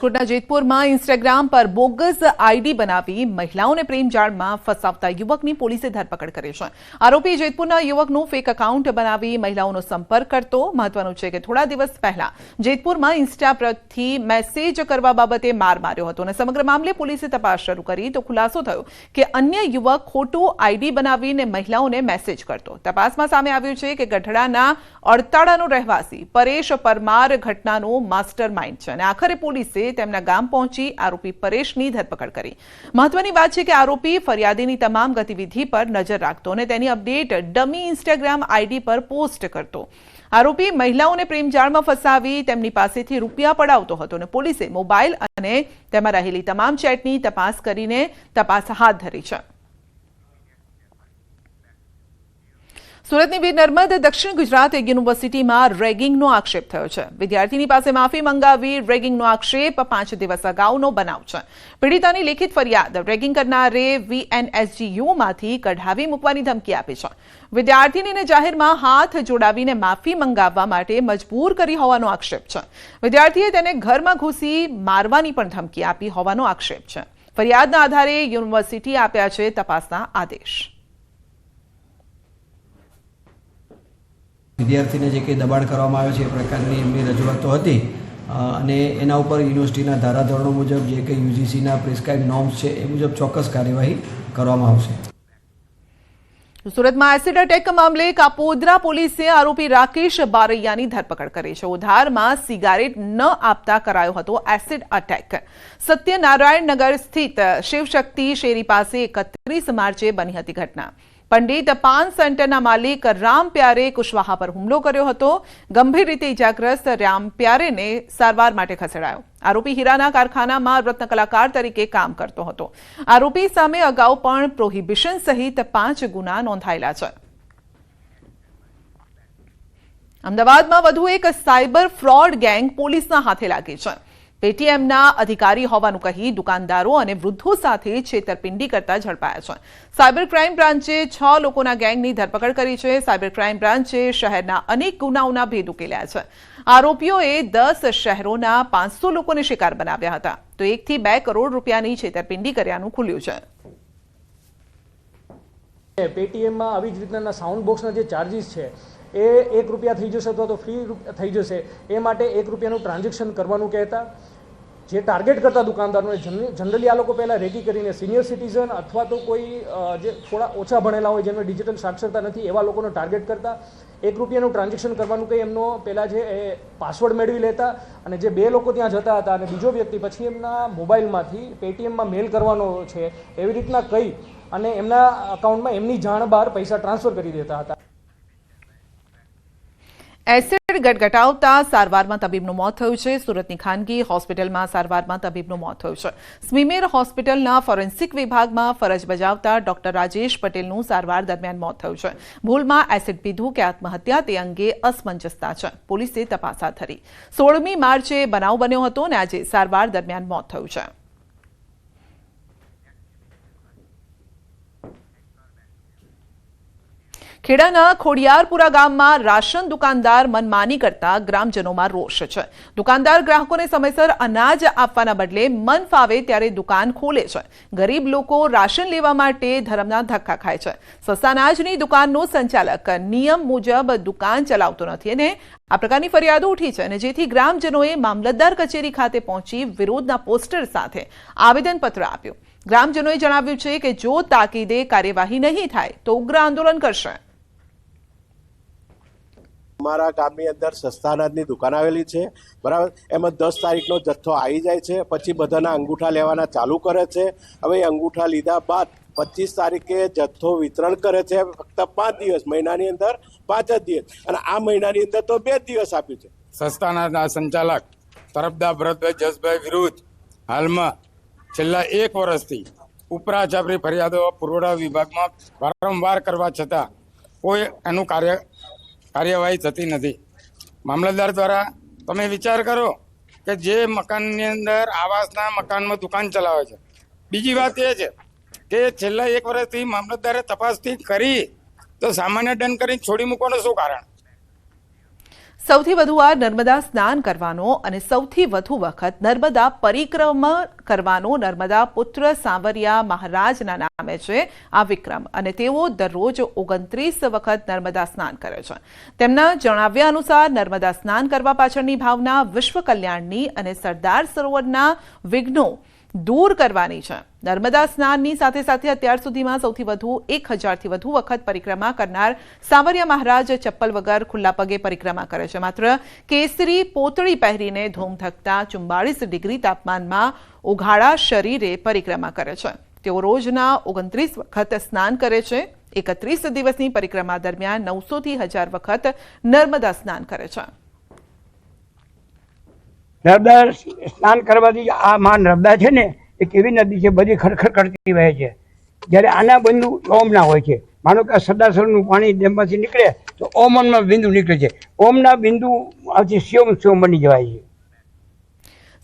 રાજકોટના જેતપુરમાં ઇન્સ્ટાગ્રામ પર bogus ID બનાવી મહિલાઓને પ્રેમ જાળમાં ફસાવતા યુવકની પોલીસે ધરપકડ કરી છે। આરોપી જેતપુરના યુવકનું ફેક એકાઉન્ટ બનાવી મહિલાઓનો સંપર્ક કરતો। મહત્વનું છે કે થોડા દિવસ પહેલા જેતપુરમાં ઇન્સ્ટા પરથી મેસેજ કરવા બાબતે માર માર્યો હતો અને સમગ્ર મામલે પોલીસે તપાસ શરૂ કરી તો ખુલાસો થયો કે અન્ય યુવક ખોટું આઈડી બનાવીને મહિલાઓને મેસેજ કરતો। તપાસમાં સામે આવ્યું છે કે ગઢડાના અડતાળાનો રહેવાસી પરેશ પરમાર ઘટનાનો માસ્ટર માઇન્ડ છે અને આખરે પોલીસે તેમના ગામ પહોંચી આરોપી પરેશની ધરપકડ કરી। મહત્વની વાત છે કે આરોપી ફરિયાદીની તમામ ગતિવિધિ પર નજર રાખતો અને તેની અપડેટ ડમી ઇન્સ્ટાગ્રામ આઈડી પર પોસ્ટ કરતો। આરોપી મહિલાઓને પ્રેમજાળમાં ફસાવી તેમની પાસેથી રૂપિયા પડાવતો હતો અને પોલીસે મોબાઈલ અને તેમાં રહેલી તમામ ચેટની તપાસ કરીને તપાસ હાથ ધરી છે। સુરતની વીર નર્મદ દક્ષિણ ગુજરાત યુનિવર્સિટીમાં રેગિંગનો આક્ષેપ થયો છે। વિદ્યાર્થીની પાસે માફી મંગાવી રેગિંગનો આક્ષેપ 5 દિવસ અગાઉનો બનાવ છે। પીડિતાની લેખિત ફરિયાદ રેગિંગ કરનારે VNSGUમાંથી કઢાવી મૂકવાની ધમકી આપી છે। વિદ્યાર્થીનીને જાહેરમાં હાથ જોડાવીને માફી મંગાવવા માટે મજબૂર કરી હોવાનો આક્ષેપ છે। વિદ્યાર્થીએ તેને ઘરમાં ઘૂસી મારવાની પણ ધમકી આપી હોવાનો આક્ષેપ છે। ફરિયાદના આધારે યુનિવર્સિટી આપ્યા છે તપાસના આદેશ। વિદ્યાર્થીને જે કંઈ દબાણ કરવામાં આવે છે એ પ્રકારની એમની રજૂઆતો હતી અને એના ઉપર યુનિવર્સિટીના ધારાધોરણો મુજબ જે કંઈ યુજીસીના પ્રિસ્ક્રાઇબ નોર્મ્સ છે એ મુજબ ચોક્કસ કાર્યવાહી કરવામાં આવશે। સુરતમાં એસિડ અટેક મામલે કાપોદ્રા પોલીસે આરોપી રાકેશ બારૈયાની ધરપકડ કરી છે। ઉધારમાં સિગારેટ ન આપતા કરાયો હતો એસિડ અટેક। સત્યનારાયણ નગર સ્થિત શિવશક્તિ શેરી પાસે 31 માર્ચે બની હતી ઘટના। પંડિત પાન સેન્ટરના માલિક રામ પ્યારે કુશવાહા પર હુમલો કર્યો હતો। ગંભીર રીતે ઇજાગ્રસ્ત રામ પ્યારેને સારવાર માટે ખસેડાયો। આરોપી હીરાના કારખાનામાં રત્ન કલાકાર તરીકે કામ કરતો હતો। આરોપી સામે અગાઉ પણ પ્રોહિબિશન સહિત 5 ગુના નોંધાયેલા છે। અમદાવાદમાં વધુ એક સાયબર ફ્રોડ ગેંગ પોલીસના હાથે લાગી છે। પેટીએમના અધિકારી હોવાનું કહી દુકાનદારો અને વૃદ્ધો સાથે છેતરપિંડી કરતા ઝડપાયા છે। સાયબર ક્રાઇમ બ્રાન્ચે 6 લોકોના ગેંગની ધરપકડ કરી છે। સાયબર ક્રાઇમ બ્રાન્ચે શહેરના અનેક ગુનાઓના ભેદ ઉકેલ્યા છે। આરોપીઓએ 10 શહેરોના 500 લોકોને શિકાર બનાવ્યા હતા તો 1 થી 2 કરોડ રૂપિયાની છેતરપિંડી કર્યાનું ખુલ્યું છે। પેટીએમમાં આવી જ રીતના સાઉન્ડ બોક્સના જે ચાર્જીસ છે એ 1 રૂપિયા થઈ જશે અથવા તો ફ્રી થઈ જશે એ માટે 1 રૂપિયાનું ટ્રાન્ઝેક્શન કરવાનું કહેતા। જે ટાર્ગેટ કરતા દુકાનદારોને જનરલી આ લોકો પહેલાં રેકી કરીને સિનિયર સિટીઝન અથવા તો કોઈ જે થોડા ઓછા ભણેલા હોય જેમને ડિજિટલ સાક્ષરતા નથી એવા લોકોનો ટાર્ગેટ કરતા। 1 રૂપિયાનું ટ્રાન્ઝેક્શન કરવાનું કંઈ એમનો પહેલાં જે પાસવર્ડ મેળવી લેતા અને જે 2 લોકો ત્યાં જતા હતા અને બીજો વ્યક્તિ પછી એમના મોબાઈલમાંથી પેટીએમમાં મેલ કરવાનો છે એવી રીતના કહી અને એમના અકાઉન્ટમાં એમની જાણ બહાર પૈસા ટ્રાન્સફર કરી દેતા હતા। એસિડ ગટગટાવતા સારવારમાં તબીબનું મોત થયું છે। સુરતની ખાનગી હોસ્પિટલમાં સારવારમાં તબીબનું મોત થયું છે। સ્મીમેર હોસ્પિટલના ફોરેન્સિક વિભાગમાં ફરજ બજાવતા ડોક્ટર રાજેશ પટેલનું સારવાર દરમિયાન મોત થયું છે। ભૂલમાં એસિડ પીધું કે આત્મહત્યા તે અંગે અસમંજસતા છે। પોલીસે તપાસ હાથ ધરી। 16મી માર્ચે બનાવ બન્યો હતો અને આજે સારવાર દરમિયાન મોત થયું છે। ખેડાના ખોડિયારપુરા ગામમાં રાશન દુકાનદાર મનમાની કરતા ગ્રામજનોમાં રોષ છે। દુકાનદાર ગ્રાહકોને સમયસર અનાજ આપવાના બદલે મન ફાવે ત્યારે દુકાન ખોલે છે। ગરીબ લોકો રાશન લેવા માટે ધરમના ધક્કા ખાય છે। સસ્તા અનાજની દુકાનનો સંચાલક નિયમ મુજબ દુકાન ચલાવતો નથી અને આ પ્રકારની ફરિયાદો ઉઠી છે અને જેથી ગ્રામજનોએ મામલતદાર કચેરી ખાતે પહોંચી વિરોધના પોસ્ટર સાથે આવેદનપત્ર આપ્યું। ગ્રામજનોએ જણાવ્યું છે કે જો તાકીદે કાર્યવાહી નહીં થાય તો ઉગ્ર આંદોલન કરશે। અમારા ગામની અંદર સસ્તા અનાજની દુકાન આવેલી છે બરાબર। એમાં 10 તારીખનો જથ્થો આવી જાય છે પછી બધાના અંગૂઠા લેવાના ચાલુ કરે છે। હવે અંગૂઠા લીધા બાદ 25 તારીખે જથ્થો વિતરણ કરે છે ફક્ત 5 દિવસ મહિનાની અંદર 5 જ દિવસ અને આ મહિનાની અંદર તો 2 દિવસ આપ્યું છે। સસ્તા અનાજના સંચાલક તરફદાર ભરતભાઈ જસભાઈ વિરુદ્ધ હાલમાં છેલ્લા 1 વર્ષથી ઉપરા છાપરી ફરિયાદો પુરવઠા વિભાગમાં વારંવાર કરવા છતાં કોઈ એનું કાર્યવાહી થતી નથી। મામલતદાર દ્વારા તમે વિચાર કરો કે જે મકાનની અંદર આવાસના મકાનમાં દુકાન ચલાવે છે। બીજી વાત એ છે કે છેલ્લા 1 વર્ષથી મામલતદારે તપાસથી કરી તો સામાન્ય દંડ કરીને છોડી મૂકવાનું શું કારણ? સૌથી વધુ વાર નર્મદા સ્નાન કરવાનો અને સૌથી વધુ વખત નર્મદા પરિક્રમા કરવાનો નર્મદા પુત્ર સાંવરિયા મહારાજના નામે છે આ વિક્રમ અને તેઓ દરરોજ 29 વખત નર્મદા સ્નાન કરે છે. તેમના જણાવ્યા અનુસાર નર્મદા સ્નાન કરવા પાછળની ભાવના વિશ્વ કલ્યાણની અને સરદાર સરોવરના વિઘ્નો દૂર કરવાની છે. નર્મદા સ્નાનની સાથે સાથે અત્યાર સુધીમાં સૌથી વધુ 1000થી વધુ વખત પરિક્રમા કરનાર સાંવરિયા મહારાજ ચપ્પલ વગર ખુલ્લા પગે પરિક્રમા કરે છે. માત્ર કેસરી પોતળી પહેરીને ધૂમ ધકતા 44 ડિગ્રી તાપમાનમાં ઉઘાડા શરીરે પરિક્રમા કરે છે. તેઓ રોજના 29 વખત સ્નાન કરે છે. 31 દિવસની પરિક્રમા દરમિયાન 900થી 1000 વખત નર્મદા સ્નાન કરે છે. નર્મદા સ્નાન કરવાથી આ માં નર્મદા છે ને એક એવી નદી છે, બધી ખરખર કરતી વહે છે. જ્યારે આના બિંદુ ઓમના હોય છે. માનો કે સરદાર સરોવરનું પાણી ડેમમાંથી નીકળે તો ઓમના બિંદુ નીકળે છે. ઓમના બિંદુ આથી શિવમ બની જવાય છે.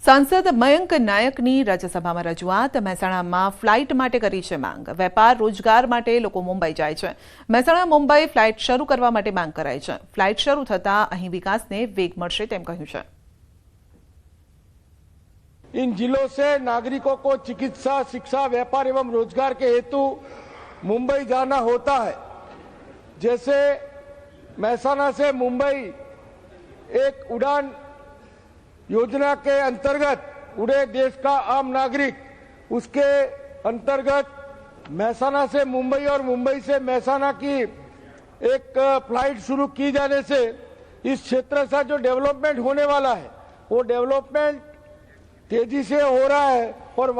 સાંસદ મયંક નાયકની રાજ્યસભામાં રજૂઆત. મહેસાણામાં ફ્લાઇટ માટે કરી છે માંગ. વેપાર રોજગાર માટે લોકો મુંબઈ જાય છે. મહેસાણા મુંબઈ ફ્લાઇટ શરૂ કરવા માટે માંગ કરાઈ છે. ફ્લાઇટ શરૂ થતાં અહીં વિકાસને વેગ મળશે તેમ કહ્યું છે. इन जिलों से नागरिकों को चिकित्सा, शिक्षा, व्यापार एवं रोजगार के हेतु मुंबई जाना होता है. जैसे महसाना से मुंबई एक उड़ान योजना के अंतर्गत उड़े देश का आम नागरिक, उसके अंतर्गत महसाना से मुंबई और मुंबई से महसाना की एक फ्लाइट शुरू की जाने से इस क्षेत्र से जो डेवलपमेंट होने वाला है वो डेवलपमेंट तेजी से हो रहा है और